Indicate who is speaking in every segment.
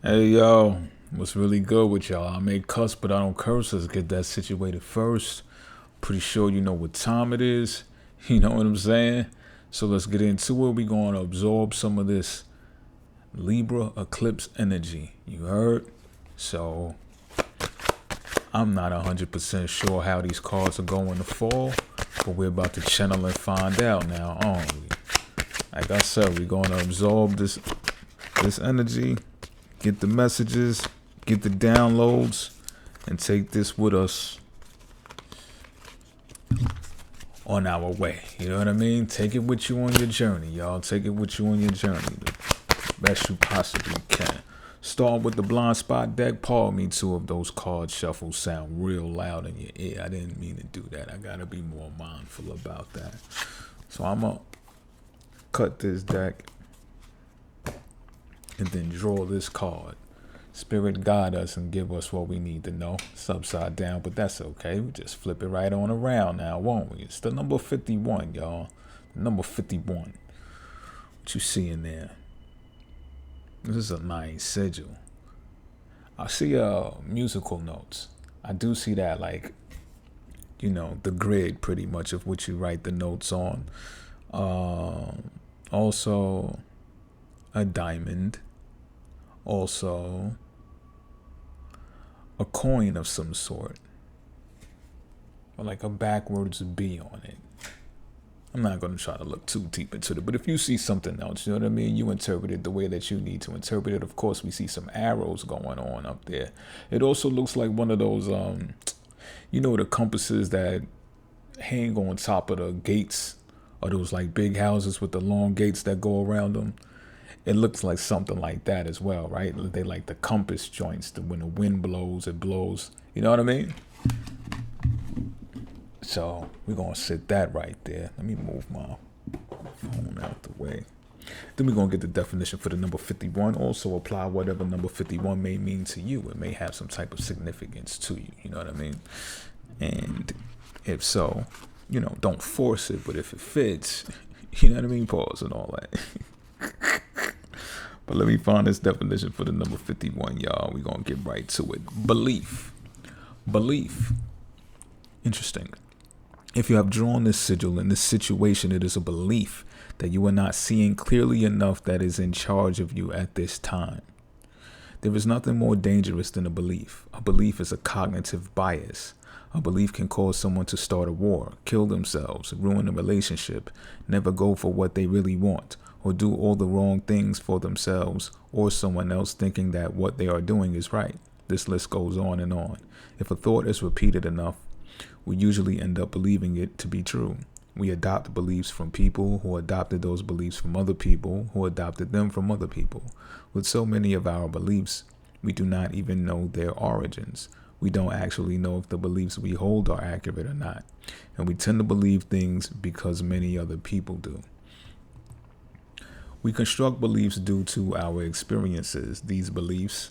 Speaker 1: Hey yo, what's really good with y'all? I may cuss, but I don't curse. Let's get that situated first. Pretty sure you know what time it is. You know what I'm saying? So let's get into it. We're going to absorb some of this Libra eclipse energy. You heard? So I'm not 100% sure how these cards are going to fall, but we're about to channel and find out now, aren't we? Like I said, we're going to absorb this energy, get the messages, get the downloads, and take this with us on our way. You know what I mean? Take it with you on your journey, y'all. Take it with you on your journey. The best you possibly can. Start with the blind spot deck. Pardon me, two of those card shuffles sound real loud in your ear. I didn't mean to do that. I gotta be more mindful about that. So I'm gonna cut this deck and then draw this card. Spirit guide us and give us what we need to know. It's upside down, but that's okay. We just flip it right on around now, won't we? It's the number 51, y'all. The number 51. What you see in there? This is a nice sigil. I see musical notes. I do see that, like, the grid pretty much of what you write the notes on. Also, a diamond. Also, a coin of some sort, or like a backwards B on it. I'm not going to try to look too deep into it, but if you see something else, you know what I mean? You interpret it the way that you need to interpret it. Of course, we see some arrows going on up there. It also looks like one of those, the compasses that hang on top of the gates, or those like big houses with the long gates that go around them. It looks like something like that as well, right? They like the compass joints. That when the wind blows, it blows. You know what I mean? So we're gonna sit that right there. Let me move my phone out the way. Then we're gonna get the definition for the number 51. Also apply whatever number 51 may mean to you. It may have some type of significance to you. You know what I mean? And if so, don't force it. But if it fits, you know what I mean? Pause and all that. But let me find this definition for the number 51, y'all. We're going to get right to it. Belief. Belief. Interesting. If you have drawn this sigil in this situation, it is a belief that you are not seeing clearly enough that is in charge of you at this time. There is nothing more dangerous than a belief. A belief is a cognitive bias. A belief can cause someone to start a war, kill themselves, ruin a relationship, never go for what they really want, or do all the wrong things for themselves or someone else thinking that what they are doing is right. This list goes on and on. If a thought is repeated enough, we usually end up believing it to be true. We adopt beliefs from people who adopted those beliefs from other people who adopted them from other people. With so many of our beliefs, we do not even know their origins. We don't actually know if the beliefs we hold are accurate or not. And we tend to believe things because many other people do. We construct beliefs due to our experiences. These beliefs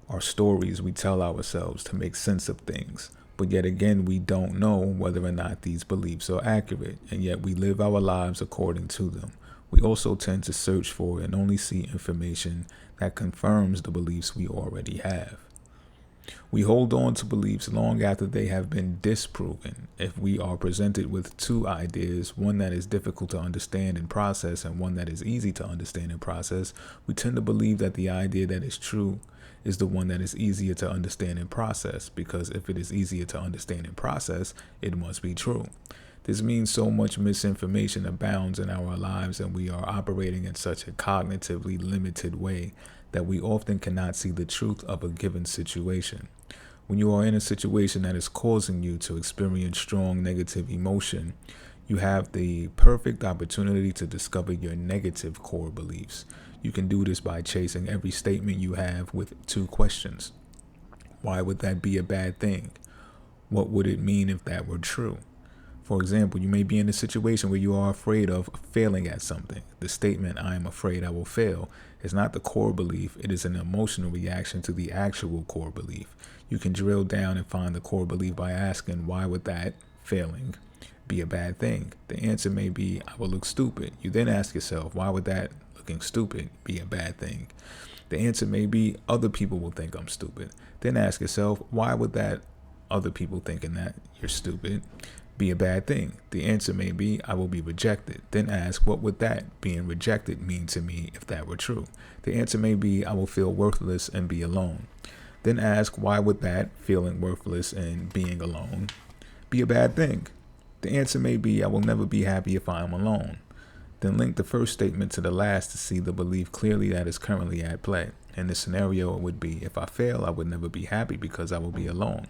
Speaker 1: are stories we tell ourselves to make sense of things. But yet again, we don't know whether or not these beliefs are accurate, and yet we live our lives according to them. We also tend to search for and only see information that confirms the beliefs we already have. We hold on to beliefs long after they have been disproven. If we are presented with two ideas, one that is difficult to understand and process and one that is easy to understand and process, we tend to believe that the idea that is true is the one that is easier to understand and process, because if it is easier to understand and process, it must be true. This means so much misinformation abounds in our lives, and we are operating in such a cognitively limited way that we often cannot see the truth of a given situation. When you are in a situation that is causing you to experience strong negative emotion, you have the perfect opportunity to discover your negative core beliefs. You can do this by chasing every statement you have with two questions. Why would that be a bad thing? What would it mean if that were true? For example, you may be in a situation where you are afraid of failing at something. The statement, I am afraid I will fail, is not the core belief. It is an emotional reaction to the actual core belief. You can drill down and find the core belief by asking, why would that failing be a bad thing? The answer may be, I will look stupid. You then ask yourself, why would that looking stupid be a bad thing? The answer may be other people will think I'm stupid. Then ask yourself, why would that other people thinking that you're stupid be a bad thing? The answer may be, I will be rejected. Then ask, what would that being rejected mean to me if that were true? The answer may be, I will feel worthless and be alone. Then ask, why would that feeling worthless and being alone be a bad thing? The answer may be, I will never be happy if I am alone. Then link the first statement to the last to see the belief clearly that is currently at play. In this scenario, it would be, if I fail, I would never be happy because I will be alone.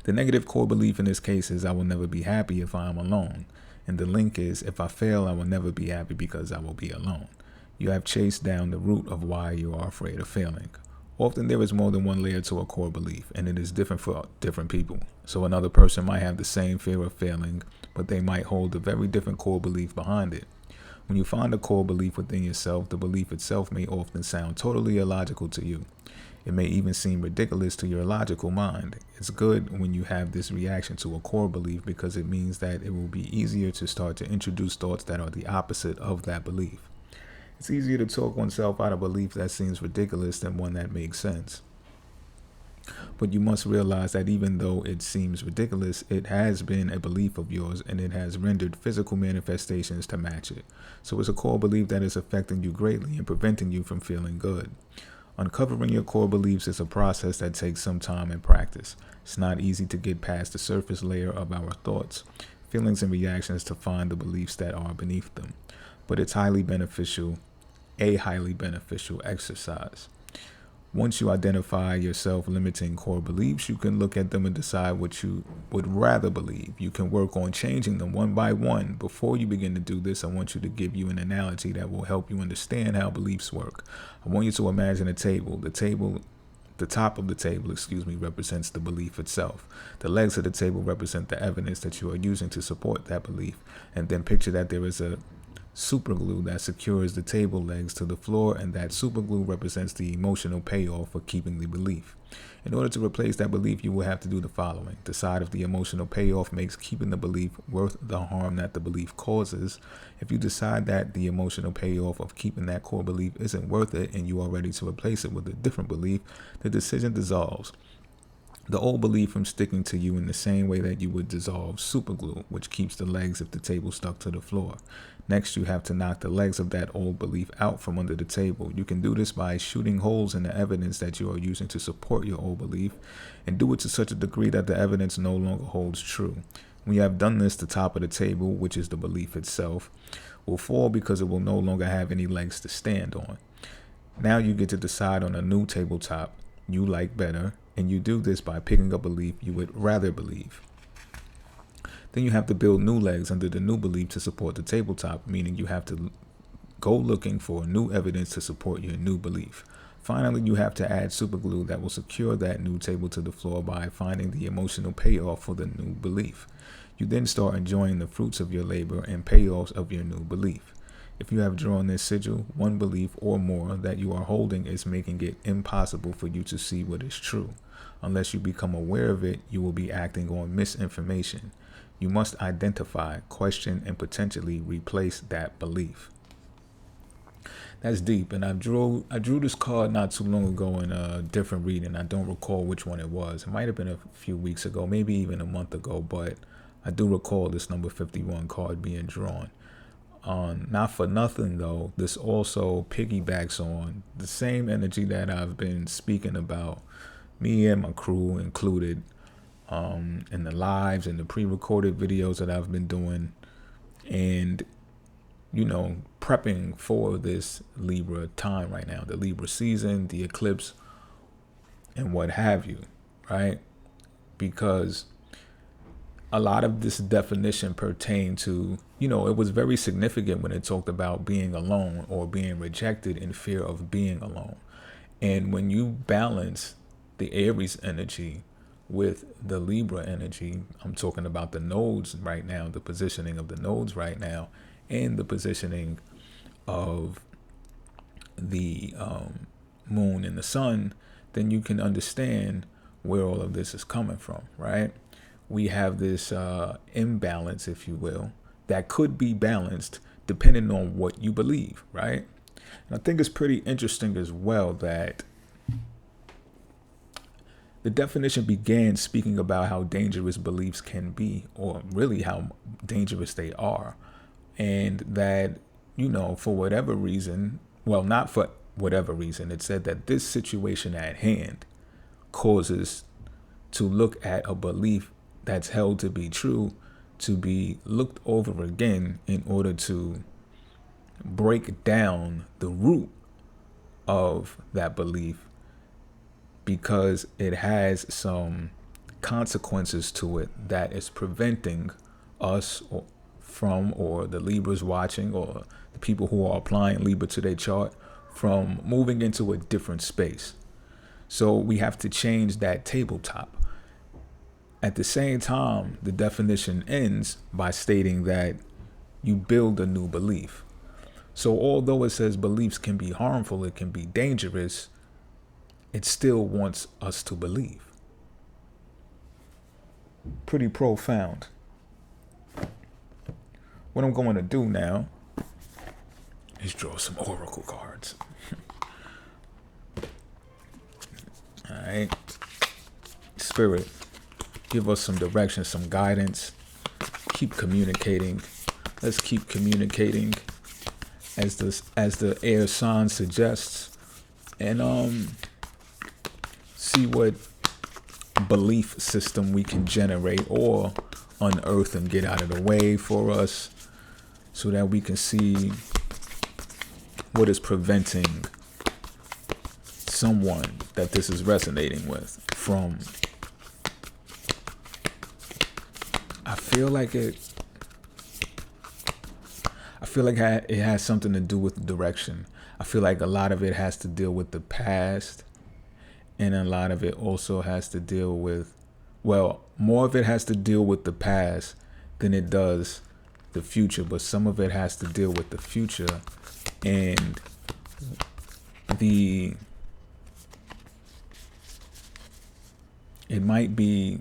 Speaker 1: The negative core belief in this case is, I will never be happy if I am alone. And the link is, if I fail, I will never be happy because I will be alone. You have chased down the root of why you are afraid of failing. Often there is more than one layer to a core belief, and it is different for different people. So another person might have the same fear of failing, but they might hold a very different core belief behind it. When you find a core belief within yourself, the belief itself may often sound totally illogical to you. It may even seem ridiculous to your logical mind. It's good when you have this reaction to a core belief because it means that it will be easier to start to introduce thoughts that are the opposite of that belief. It's easier to talk oneself out of a belief that seems ridiculous than one that makes sense. But you must realize that even though it seems ridiculous, it has been a belief of yours and it has rendered physical manifestations to match it. So it's a core belief that is affecting you greatly and preventing you from feeling good. Uncovering your core beliefs is a process that takes some time and practice. It's not easy to get past the surface layer of our thoughts, feelings, and reactions to find the beliefs that are beneath them. But it's a highly beneficial exercise. Once you identify your self-limiting core beliefs, you can look at them and decide what you would rather believe. You can work on changing them one by one. Before you begin to do this, I want you to give you an analogy that will help you understand how beliefs work. I want you to imagine a table. The top of the table, represents the belief itself. The legs of the table represent the evidence that you are using to support that belief. And then picture that there is a super glue that secures the table legs to the floor, and that super glue represents the emotional payoff for keeping the belief. In order to replace that belief, you will have to do the following. Decide if the emotional payoff makes keeping the belief worth the harm that the belief causes. If you decide that the emotional payoff of keeping that core belief isn't worth it and you are ready to replace it with a different belief, the decision dissolves the old belief from sticking to you in the same way that you would dissolve super glue, which keeps the legs if the table stuck to the floor. Next, you have to knock the legs of that old belief out from under the table. You can do this by shooting holes in the evidence that you are using to support your old belief, and do it to such a degree that the evidence no longer holds true. When you have done this, the top of the table, which is the belief itself, will fall because it will no longer have any legs to stand on. Now you get to decide on a new tabletop you like better, and you do this by picking a belief you would rather believe. Then you have to build new legs under the new belief to support the tabletop, meaning you have to go looking for new evidence to support your new belief. Finally, you have to add super glue that will secure that new table to the floor by finding the emotional payoff for the new belief. You then start enjoying the fruits of your labor and payoffs of your new belief. If you have drawn this sigil, one belief or more that you are holding is making it impossible for you to see what is true. Unless you become aware of it, you will be acting on misinformation. You must identify, question, and potentially replace that belief. That's deep, and I drew this card not too long ago in a different reading. I don't recall which one it was. It might have been a few weeks ago, maybe even a month ago, but I do recall this number 51 card being drawn. Not for nothing though, this also piggybacks on the same energy that I've been speaking about, me and my crew included, in the lives and the pre-recorded videos that I've been doing, and prepping for this Libra time right now, the Libra season, the eclipse, and what have you, right? Because a lot of this definition pertained to, it was very significant when it talked about being alone or being rejected in fear of being alone. And when you balance the Aries energy with the Libra energy, I'm talking about the nodes right now, the positioning of the nodes right now, and the positioning of the moon and the sun, then you can understand where all of this is coming from, right? We have this imbalance, if you will, that could be balanced depending on what you believe, right? And I think it's pretty interesting as well that the definition began speaking about how dangerous beliefs can be, or really how dangerous they are. And that, for whatever reason, well, not for whatever reason, it said that this situation at hand causes to look at a belief that's held to be true to be looked over again in order to break down the root of that belief, because it has some consequences to it that is preventing us or the Libras watching, or the people who are applying Libra to their chart, from moving into a different space. So we have to change that tabletop. At the same time, the definition ends by stating that you build a new belief. So although it says beliefs can be harmful, it can be dangerous, it still wants us to believe. Pretty profound. What I'm going to do now is draw some oracle cards. All right. Spirit, give us some direction, some guidance. Keep communicating. Let's keep communicating as the air sign suggests, and see what belief system we can generate or unearth and get out of the way for us, so that we can see what is preventing someone that this is resonating with from. I feel like it has something to do with direction. I feel like a lot of it has to deal with the past, and a lot of it also has to deal with, well, more of it has to deal with the past than it does the future, but some of it has to deal with the future, and it might be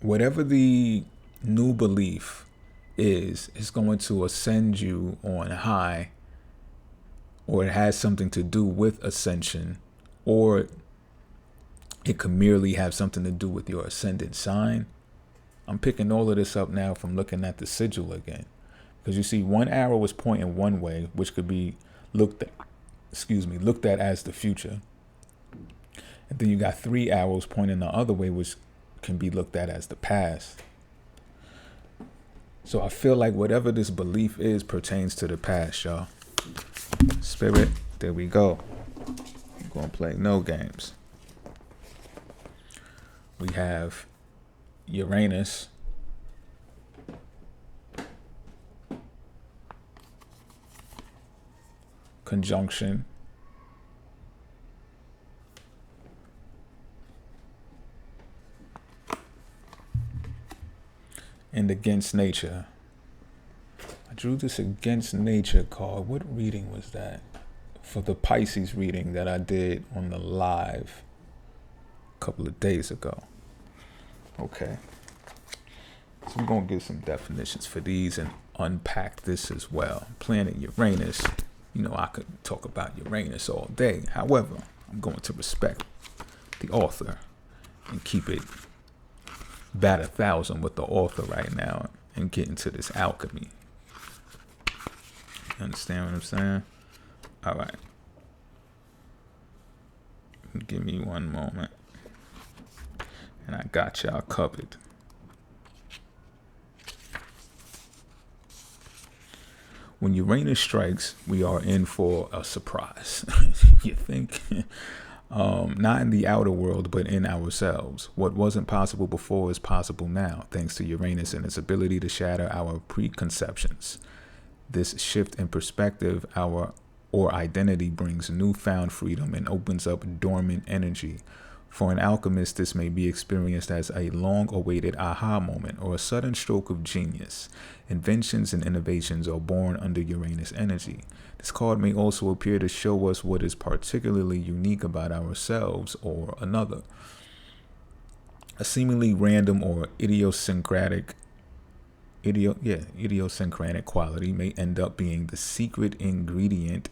Speaker 1: whatever the new belief is going to ascend you on high, or it has something to do with ascension, or it could merely have something to do with your ascendant sign. I'm picking all of this up now from looking at the sigil again, because you see one arrow is pointing one way, which could be looked at as the future, and then you got 3 arrows pointing the other way, which can be looked at as the past. So I feel like whatever this belief is pertains to the past, y'all. Spirit, there we go. I'm gonna play no games. We have Uranus, conjunction and against nature. I drew this against nature card. What reading was that? For the Pisces reading that I did on the live a couple of days ago. Okay. So we're going to get some definitions for these and unpack this as well. Planet Uranus. I could talk about Uranus all day. However, I'm going to respect the author and keep it bat 1,000 with the author right now and get into this alchemy. You understand what I'm saying? All right. Give me one moment. And I got y'all covered. When Uranus strikes, we are in for a surprise. You think? Not in the outer world, but in ourselves. What wasn't possible before is possible now, thanks to Uranus and its ability to shatter our preconceptions. This shift in perspective, our identity, brings newfound freedom and opens up dormant energy. For an alchemist, this may be experienced as a long-awaited aha moment or a sudden stroke of genius. Inventions and innovations are born under Uranus energy. This card may also appear to show us what is particularly unique about ourselves or another. A seemingly random or idiosyncratic idiosyncratic quality may end up being the secret ingredient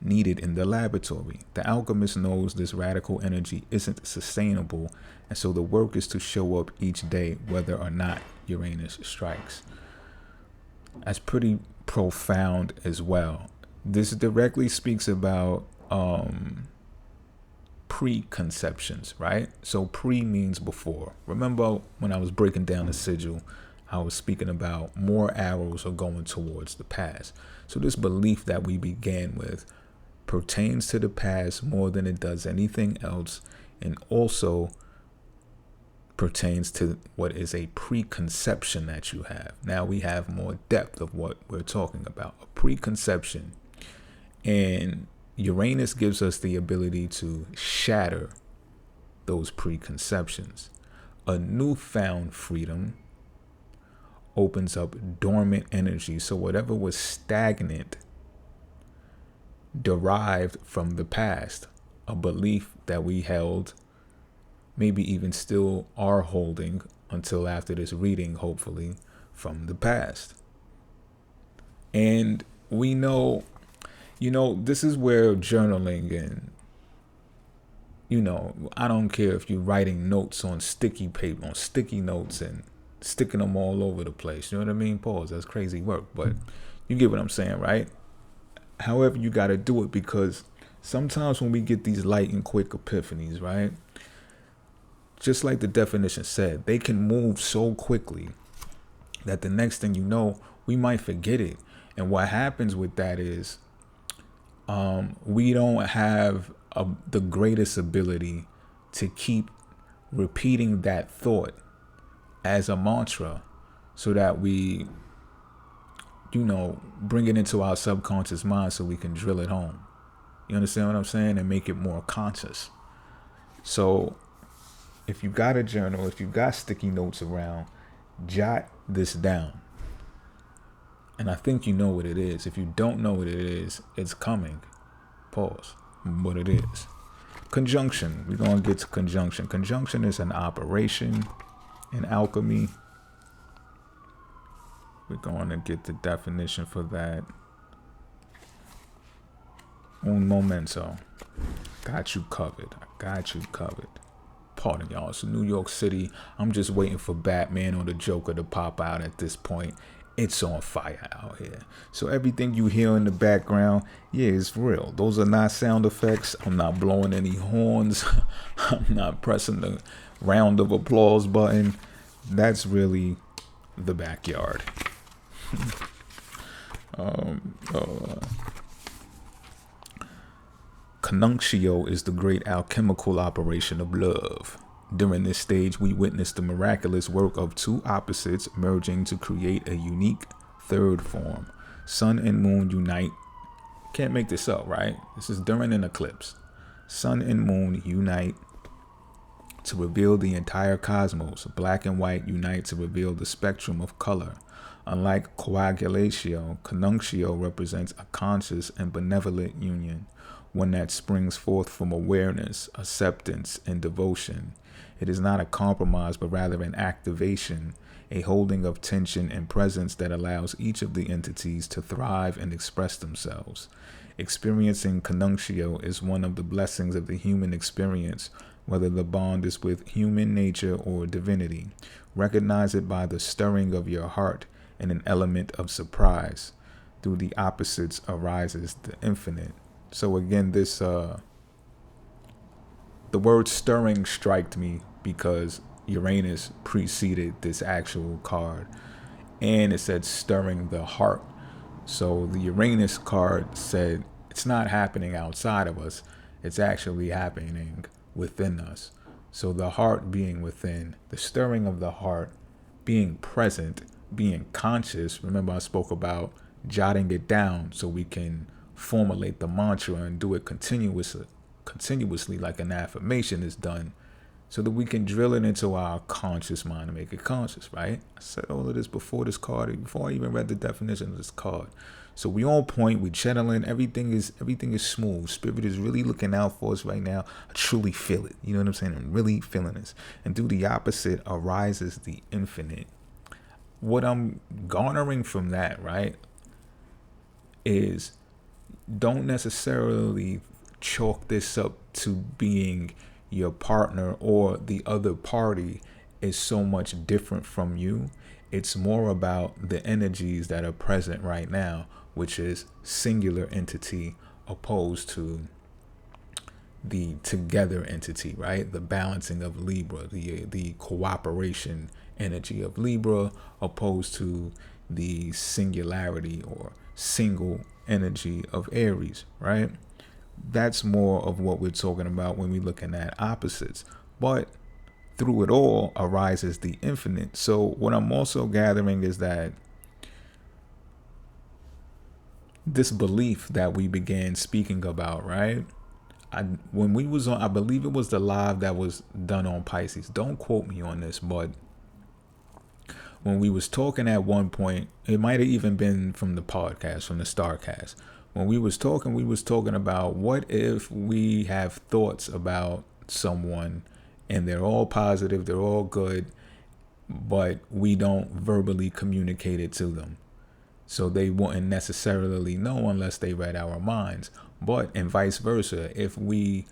Speaker 1: needed in the laboratory. The alchemist knows this radical energy isn't sustainable, and so the work is to show up each day whether or not Uranus strikes. That's pretty profound as well. This directly speaks about preconceptions, right? So pre means before. Remember when I was breaking down the sigil, I was speaking about more arrows are going towards the past. So this belief that we began with pertains to the past more than it does anything else, and also pertains to what is a preconception that you have. Now we have more depth of what we're talking about. A preconception. And Uranus gives us the ability to shatter those preconceptions. A newfound freedom opens up dormant energy. So whatever was stagnant derived from the past, a belief that we held, maybe even still are holding until after this reading, hopefully, from the past. And we know, this is where journaling and, I don't care if you're writing notes on sticky paper, on sticky notes and sticking them all over the place. You know what I mean? Pause. That's crazy work, but you get what I'm saying, right? However, you got to do it, because sometimes when we get these light and quick epiphanies, right? Just like the definition said, they can move so quickly that the next thing you know, we might forget it. And what happens with that is we don't have the greatest ability to keep repeating that thought as a mantra, so that we, bring it into our subconscious mind so we can drill it home. You understand what I'm saying? And make it more conscious. So if you got a journal, if you got sticky notes around, jot this down. And I think you know what it is. If you don't know what it is, it's coming. Pause. What it is. Conjunction. We're going to get to conjunction. Conjunction is an operation in alchemy. We're going to get the definition for that. Un momento. Got you covered. I got you covered. Pardon y'all. It's New York City. I'm just waiting for Batman or the Joker to pop out at this point. It's on fire out here. So everything you hear in the background, yeah, it's real. Those are not sound effects. I'm not blowing any horns. I'm not pressing the round of applause button. That's really the backyard. Conjunctio is the great alchemical operation of love. During this stage, we witness the miraculous work of two opposites merging to create a unique third form. Sun and moon unite. Can't make this up, right? This is during an eclipse. Sun and moon unite to reveal the entire cosmos. Black and white unite to reveal the spectrum of color. Unlike coagulatio, conjunctio represents a conscious and benevolent union, one that springs forth from awareness, acceptance, and devotion. It is not a compromise, but rather an activation, a holding of tension and presence that allows each of the entities to thrive and express themselves. Experiencing conjunctio is one of the blessings of the human experience, whether the bond is with human nature or divinity. Recognize it by the stirring of your heart and an element of surprise. Through the opposites arises the infinite. So again, this the word stirring striked me because Uranus preceded this actual card, and it said stirring the heart. So the Uranus card said it's not happening outside of us, it's actually happening within us. So the heart being within, the stirring of the heart, being present, being conscious. Remember I spoke about jotting it down so we can formulate the mantra and do it continuously like an affirmation is done, so that we can drill it into our conscious mind and make it conscious, right? I said all of this before this card, before I even read the definition of this card. So we on point, we channeling, everything is smooth. Spirit is really looking out for us right now. I truly feel it. You know what I'm saying? I'm really feeling this. And through the opposite arises the infinite. what I'm garnering from that, right, is don't necessarily chalk this up to being your partner or the other party is so much different from you. It's more about the energies that are present right now, which is singular entity opposed to the together entity, right? The balancing of Libra, the cooperation energy of Libra opposed to the singularity or single energy of Aries, right? That's more of what we're talking about when we're looking at opposites. But through it all arises the infinite. So what I'm also gathering is that this belief that we began speaking about, right? When we was on, I believe it was the live that was done on Pisces. Don't quote me on this, but when we was talking at one point, it might have even been from the podcast, from the Starcast. When we was talking about what if we have thoughts about someone and they're all positive, they're all good, but we don't verbally communicate it to them. So they wouldn't necessarily know unless they read our minds. But and vice versa, if we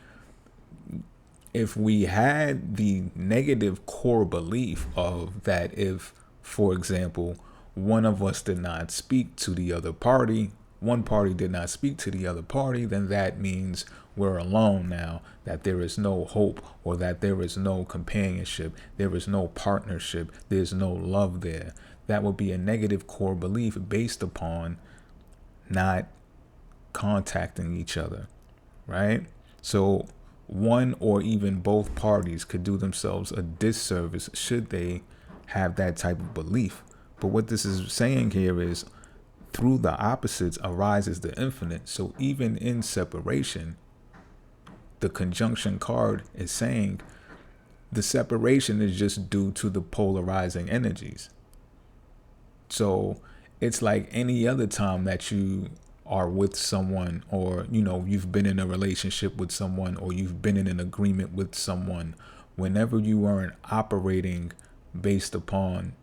Speaker 1: had the negative core belief of that, if, for example, one of us did not speak to the other party, one party did not speak to the other party, then that means we're alone now, that there is no hope, or that there is no companionship, there is no partnership, there's no love there. That would be a negative core belief based upon not contacting each other, right? So one or even both parties could do themselves a disservice should they have that type of belief. But what this is saying here is through the opposites arises the infinite. So even in separation, the conjunction card is saying the separation is just due to the polarizing energies. So it's like any other time that you are with someone, or you've been in a relationship with someone, or you've been in an agreement with someone. Whenever you aren't operating based upon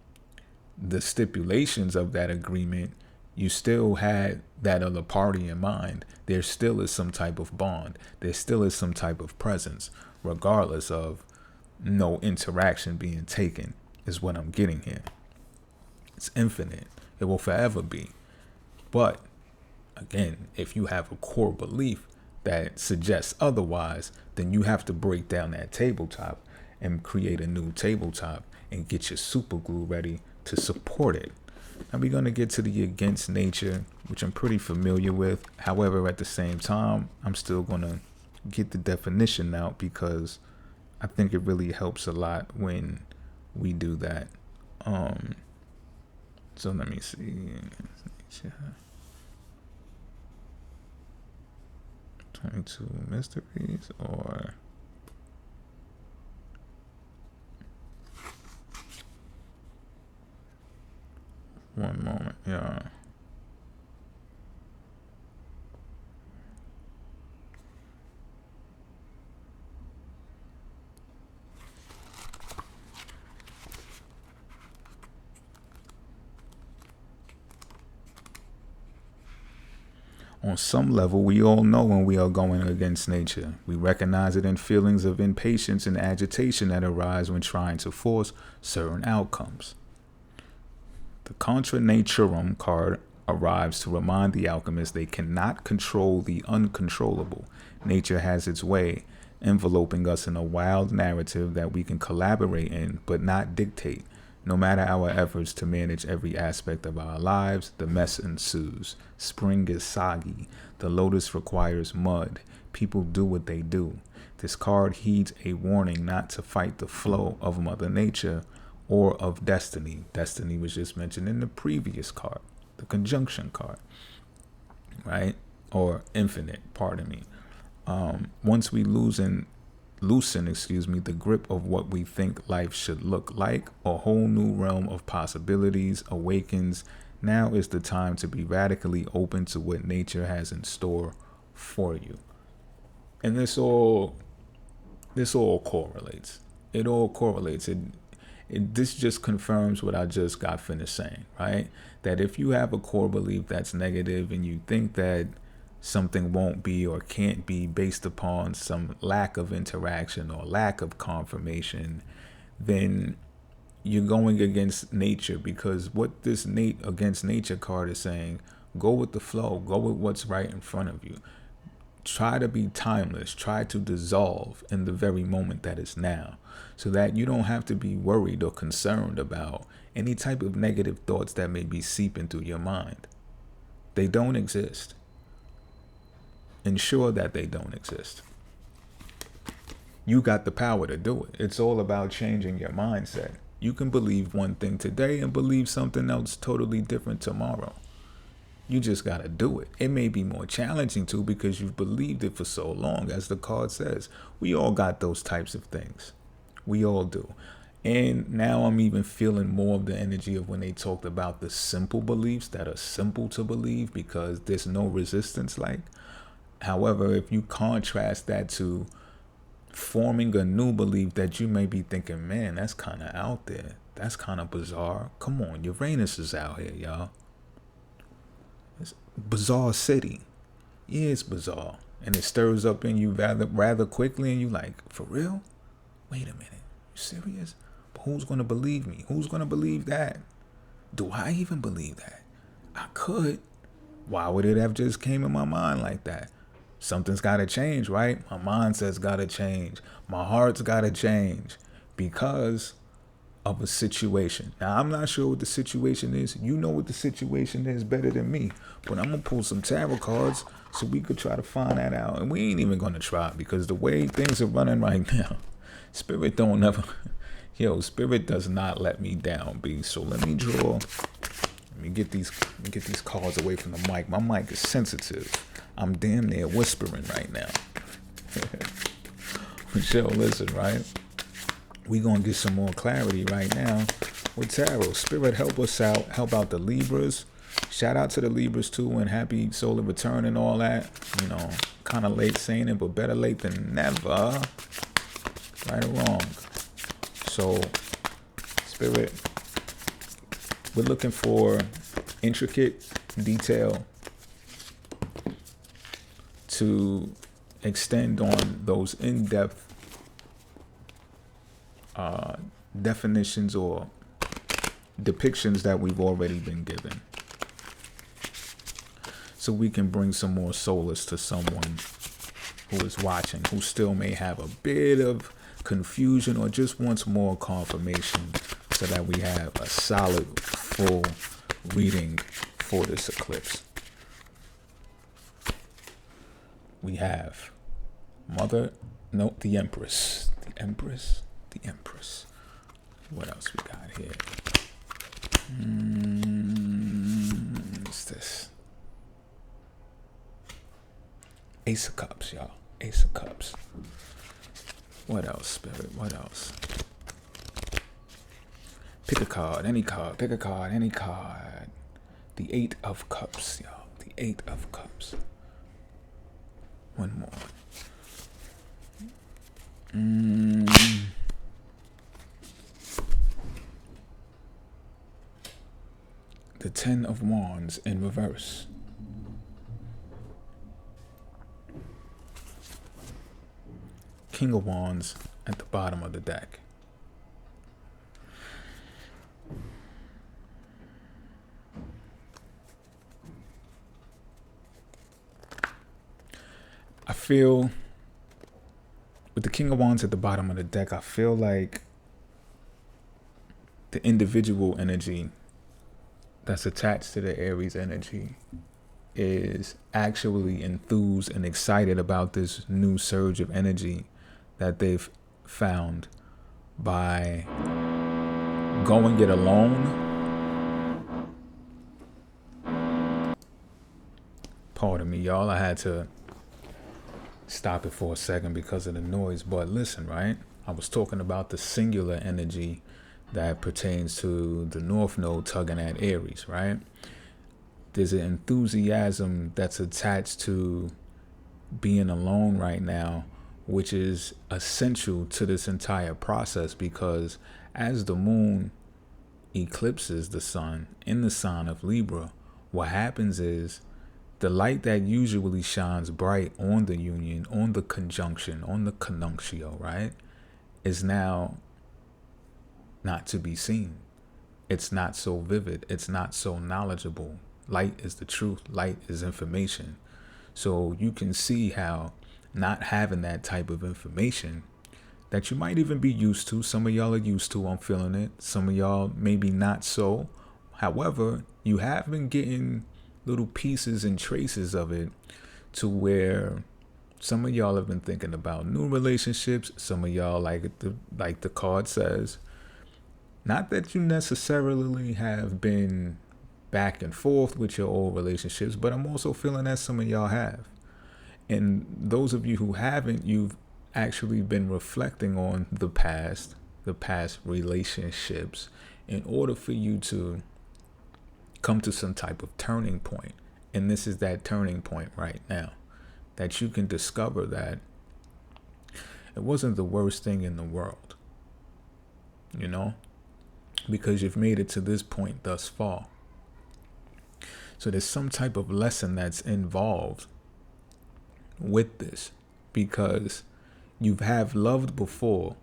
Speaker 1: the stipulations of that agreement, you still had that other party in mind. There still is some type of bond, there still is some type of presence, regardless of no interaction being taken, is what I'm getting here. It's infinite. It will forever be. But again, if you have a core belief that suggests otherwise, then you have to break down that tabletop and create a new tabletop and get your super glue ready to support it. Now we're going to get to the against nature, which I'm pretty familiar with. However, at the same time, I'm still going to get the definition out because I think it really helps a lot when we do that. So let me see. 22 mysteries, or one moment, yeah. On some level, we all know when we are going against nature. We recognize it in feelings of impatience and agitation that arise when trying to force certain outcomes. The Contra Naturam card arrives to remind the alchemist they cannot control the uncontrollable. Nature has its way, enveloping us in a wild narrative that we can collaborate in but not dictate. No matter our efforts to manage every aspect of our lives, the mess ensues. Spring is soggy. The lotus requires mud. People do what they do. This card heeds a warning not to fight the flow of Mother Nature or of destiny. Destiny was just mentioned in the previous card, the conjunction card, right? Or infinite, pardon me. Once we loosen, the grip of what we think life should look like, a whole new realm of possibilities awakens. Now is the time to be radically open to what nature has in store for you. And this all correlates. It all correlates. This just confirms what I just got finished saying, right? That if you have a core belief that's negative and you think that something won't be or can't be based upon some lack of interaction or lack of confirmation, then you're going against nature, because what this against nature card is saying, go with the flow, go with what's right in front of you. Try to be timeless, try to dissolve in the very moment that is now, so that you don't have to be worried or concerned about any type of negative thoughts that may be seeping through your mind. They don't exist. Ensure that they don't exist. You got the power to do it. It's all about changing your mindset. You can believe one thing today and believe something else totally different tomorrow. You just got to do it. It may be more challenging too, because you've believed it for so long. As the card says, we all got those types of things. We all do. And now I'm even feeling more of the energy of when they talked about the simple beliefs that are simple to believe because there's no resistance. However, if you contrast that to forming a new belief that you may be thinking, man, that's kind of out there. That's kind of bizarre. Come on, Uranus is out here, y'all. It's bizarre city. Yeah, it's bizarre. And it stirs up in you rather quickly, and you like, for real? Wait a minute. You serious? But who's going to believe me? Who's going to believe that? Do I even believe that? I could. Why would it have just came in my mind like that? Something's got to change, right? My mindset's got to change. My heart's got to change because of a situation. Now, I'm not sure what the situation is. You know what the situation is better than me. But I'm going to pull some tarot cards so we could try to find that out. And we ain't even going to try, because the way things are running right now, Spirit don't ever... Spirit does not let me down, B. So let me draw... Let me get these cards away from the mic. My mic is sensitive. I'm damn near whispering right now. Michelle, listen, right? We gonna get some more clarity right now with tarot. Spirit, help us out. Help out the Libras. Shout out to the Libras too, and happy solar return and all that. Kind of late saying it, but better late than never. Right or wrong. So, Spirit, we're looking for intricate detail to extend on those in-depth definitions or depictions that we've already been given, so we can bring some more solace to someone who is watching, who still may have a bit of confusion or just wants more confirmation, so that we have a solid, full reading for this eclipse. We have the Empress. The Empress. What else we got here? What's this? Ace of Cups, y'all. Ace of Cups. What else, Spirit? What else? Pick a card, any card. Pick a card, any card. The Eight of Cups, y'all. The Eight of Cups. One more. The Ten of Wands in reverse. King of Wands at the bottom of the deck. I feel with the King of Wands at the bottom of the deck, I feel like the individual energy that's attached to the Aries energy is actually enthused and excited about this new surge of energy that they've found by going it alone. Pardon me, y'all. I had to stop it for a second because of the noise. But listen, right? I was talking about the singular energy that pertains to the North Node tugging at Aries, right? There's an enthusiasm that's attached to being alone right now, which is essential to this entire process, because As the moon eclipses the sun in the sign of Libra, what happens is the light that usually shines bright on the union, on the conjunction, on the conjunctio, right, is now not to be seen. It's not so vivid. It's not so knowledgeable. Light is the truth. Light is information. So you can see how not having that type of information that you might even be used to. Some of y'all are used to, I'm feeling it. Some of y'all maybe not so. However, you have been getting little pieces and traces of it to where some of y'all have been thinking about new relationships. Some of y'all, like the card says, not that you necessarily have been back and forth with your old relationships, but I'm also feeling that some of y'all have. And those of you who haven't, you've actually been reflecting on the past relationships, in order for you to come to some type of turning point. And this is that turning point right now, that you can discover that it wasn't the worst thing in the world, you know, because you've made it to this point thus far. So there's some type of lesson that's involved with this, because you have loved before,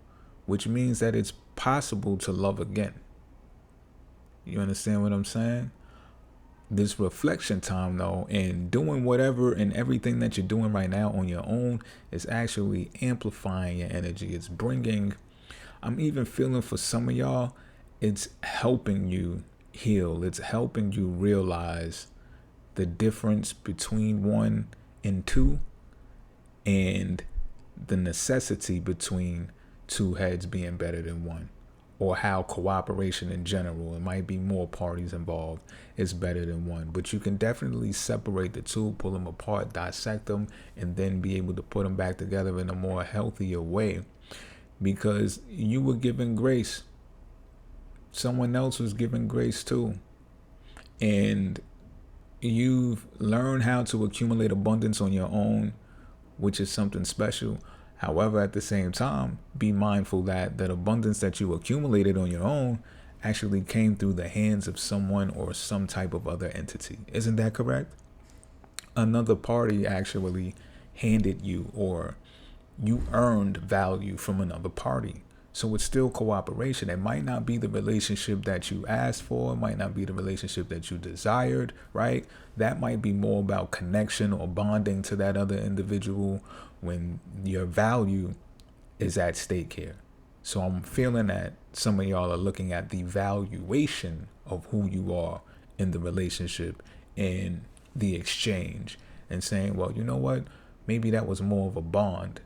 Speaker 1: which means that it's possible to love again. You understand what I'm saying? This reflection time, though, and doing whatever and everything that you're doing right now on your own is actually amplifying your energy. It's bringing, I'm even feeling for some of y'all, it's helping you heal. It's helping you realize the difference between 1 and 2, and the necessity between 2 heads being better than 1, or how cooperation in general, it might be more parties involved, is better than 1. But you can definitely separate the 2, pull them apart, dissect them, and then be able to put them back together in a more healthier way, because you were given grace. Someone else was given grace too. And you've learned how to accumulate abundance on your own, which is something special. However, at the same time, be mindful that that abundance that you accumulated on your own actually came through the hands of someone or some type of other entity. Isn't that correct? Another party actually handed you, or you earned value from another party. So it's still cooperation. It might not be the relationship that you asked for. It might not be the relationship that you desired, right? That might be more about connection or bonding to that other individual when your value is at stake here. So I'm feeling that some of y'all are looking at the valuation of who you are in the relationship and the exchange, and saying, well, you know what? Maybe that was more of a bond.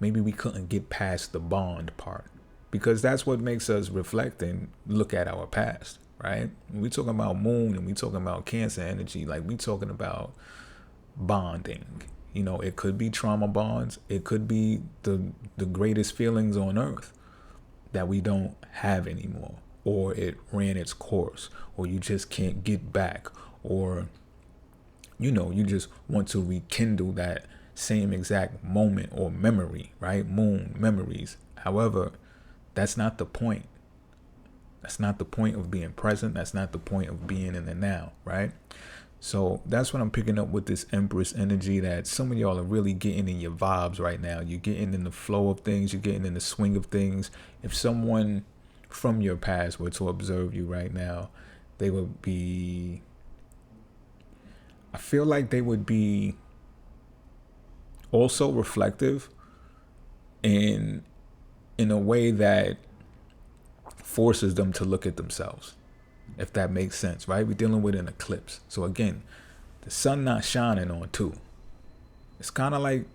Speaker 1: Maybe we couldn't get past the bond part, because that's what makes us reflect and look at our past, right? When we talking about moon and we talking about Cancer energy, like we talking about bonding. You know, it could be trauma bonds. It could be the greatest feelings on earth that we don't have anymore, or it ran its course, or you just can't get back, or, you know, you just want to rekindle that same exact moment or memory, right? Moon memories. However, that's not the point. That's not the point of being present. That's not the point of being in the now, right? So that's what I'm picking up with this Empress energy, that some of y'all are really getting in your vibes right now. You're getting in the flow of things. You're getting in the swing of things. If someone from your past were to observe you right now, they would be, I feel like they would be also reflective in a way that forces them to look at themselves, if that makes sense, right? We're dealing with an eclipse. So again, the sun not shining on 2. It's kind of like,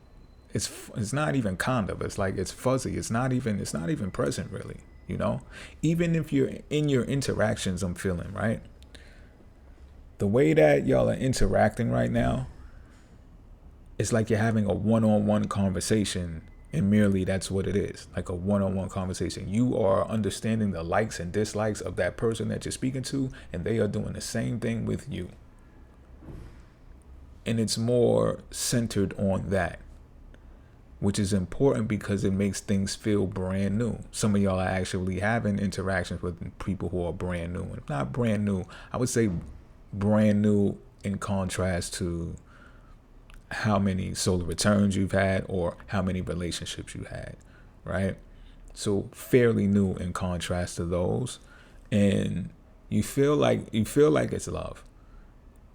Speaker 1: it's not even kind of, it's like it's fuzzy. It's not even present really, you know? Even if you're in your interactions, I'm feeling, right? The way that y'all are interacting right now, it's like you're having a one-on-one conversation, and merely that's what it is, like a one-on-one conversation. You are understanding the likes and dislikes of that person that you're speaking to, and they are doing the same thing with you. And it's more centered on that. which is important because it makes things feel brand new. Some of y'all are actually having interactions with people who are brand new. And not brand new, I would say brand new in contrast to how many solar returns you've had or how many relationships you had, right? So fairly new in contrast to those. And you feel like it's love.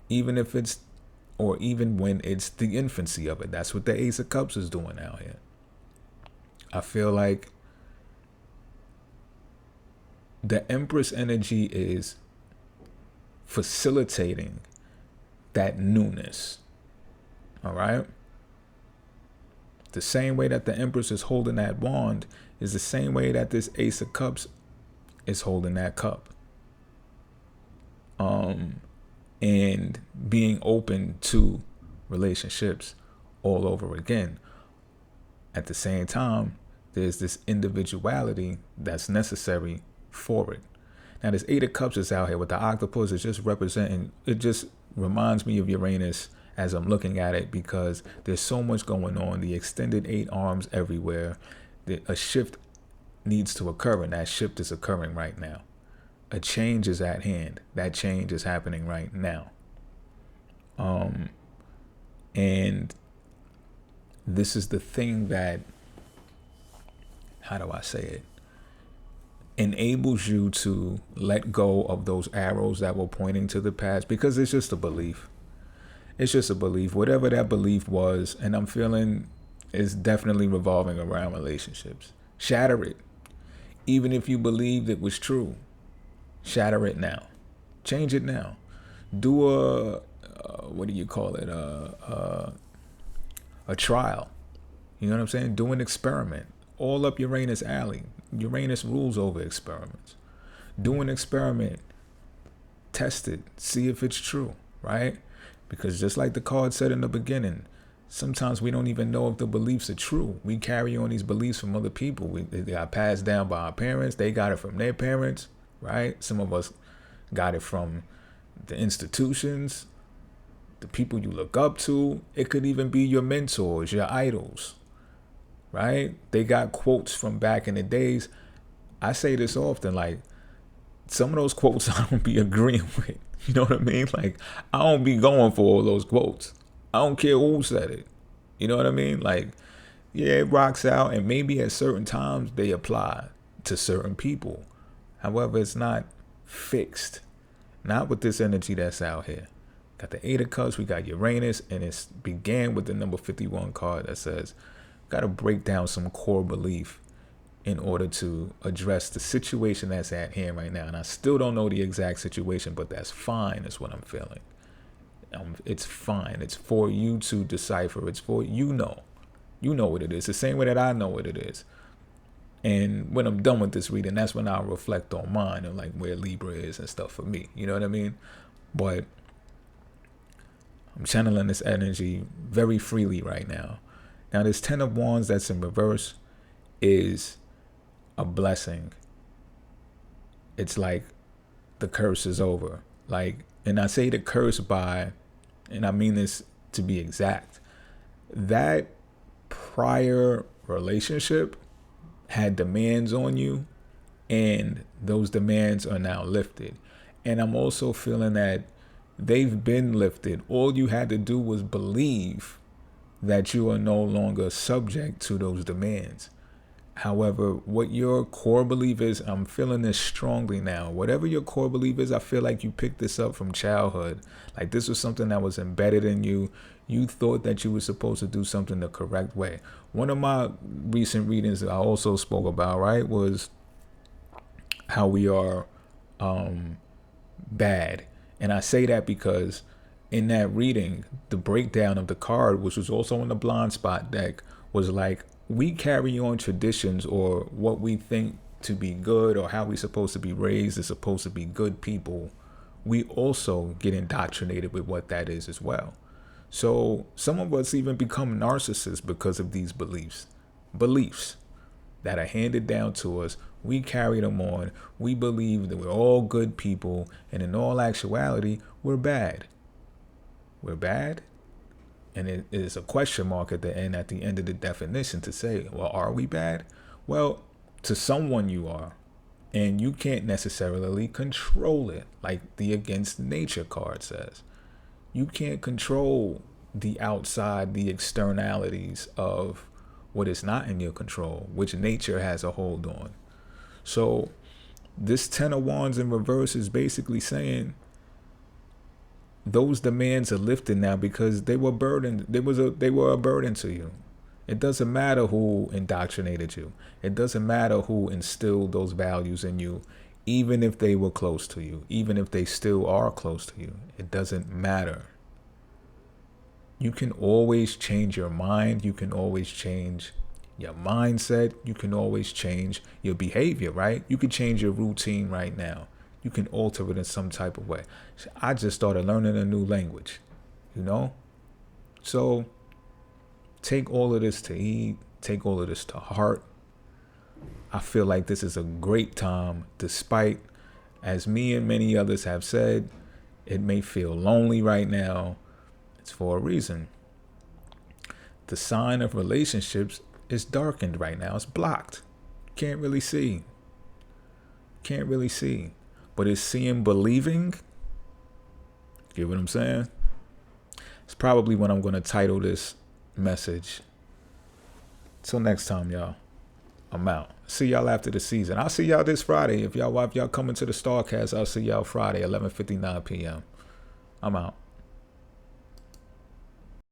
Speaker 1: Even if it's, or even when it's the infancy of it. That's what the Ace of Cups is doing out here. I feel like the Empress energy is facilitating that newness. All right? The same way that the Empress is holding that wand is the same way that this Ace of Cups is holding that cup. And being open to relationships all over again. At the same time, there's this individuality that's necessary for it. Now, this Eight of Cups is out here with the octopus. It's just representing, it just reminds me of Uranus as I'm looking at it, because there's so much going on. The extended 8 arms everywhere. A shift needs to occur, and that shift is occurring right now. A change is at hand. That change is happening right now. And this is the thing that, how do I say it, enables you to let go of those arrows that were pointing to the past, because it's just a belief. It's just a belief. Whatever that belief was, and I'm feeling is definitely revolving around relationships. Shatter it. Even if you believed it was true, shatter it now. Change it now. Do a what do you call it? A trial. You know what I'm saying? Do an experiment. All up Uranus alley. Uranus rules over experiments. Do an experiment. Test it. See if it's true, right? Because just like the card said in the beginning, sometimes we don't even know if the beliefs are true. We carry on these beliefs from other people. They got passed down by our parents. They got it from their parents, right? Some of us got it from the institutions, the people you look up to. It could even be your mentors, your idols, right? They got quotes from back in the days. I say this often, like, some of those quotes I don't be agreeing with. You know what I mean? Like, I don't be going for all those quotes. I don't care who said it. You know what I mean? Like, yeah, it rocks out, and maybe at certain times they apply to certain people. However, it's not fixed. Not with this energy that's out here. Got the Eight of Cups, we got Uranus, and it began with the number 51 card that says, got to break down some core belief in order to address the situation that's at hand right now. And I still don't know the exact situation, but that's fine, is what I'm feeling. It's fine. It's for you to decipher. It's for, you know what it is. The same way that I know what it is. And when I'm done with this reading, that's when I'll reflect on mine and like where Libra is and stuff for me. You know what I mean? But I'm channeling this energy very freely right now. Now, this 10 of Wands that's in reverse is a blessing. It's like the curse is over. Like, and I say the curse by, and I mean this to be exact, that prior relationship had demands on you, and those demands are now lifted. And I'm also feeling that they've been lifted. All you had to do was believe that you are no longer subject to those demands. However, what your core belief is, I'm feeling this strongly now. Whatever your core belief is, I feel like you picked this up from childhood. Like, this was something that was embedded in you. You thought that you were supposed to do something the correct way. One of my recent readings that I also spoke about, right, was how we are bad. And I say that because in that reading, the breakdown of the card, which was also in the blind spot deck, was like, we carry on traditions or what we think to be good or how we're supposed to be raised is supposed to be good people. We also get indoctrinated with what that is as well. So some of us even become narcissists because of these beliefs that are handed down to us. We carry them on. We believe that we're all good people, and in all actuality, we're bad. We're bad? And it is a question mark at the end of the definition to say, well, are we bad? Well, to someone you are. And you can't necessarily control it, like the against nature card says. You can't control the outside, the externalities of what is not in your control, which nature has a hold on. So this 10 of Wands in reverse is basically saying those demands are lifted now because they were burdened. They were a burden to you. It doesn't matter who indoctrinated you. It doesn't matter who instilled those values in you, even if they were close to you, even if they still are close to you. It doesn't matter. You can always change your mind. You can always change your mindset. You can always change your behavior, right? You can change your routine right now. You can alter it in some type of way. I just started learning a new language, you know? So take all of this to heed. Take all of this to heart. I feel like this is a great time, despite, as me and many others have said, it may feel lonely right now. It's for a reason. The sign of relationships is darkened right now. It's blocked. Can't really see. Can't really see. But it's seeing believing. Get what I'm saying? It's probably what I'm going to title this message. Till next time, y'all. I'm out. See y'all after the season. I'll see y'all this Friday. If y'all coming to the Starcast, I'll see y'all Friday, 11:59 p.m. I'm out.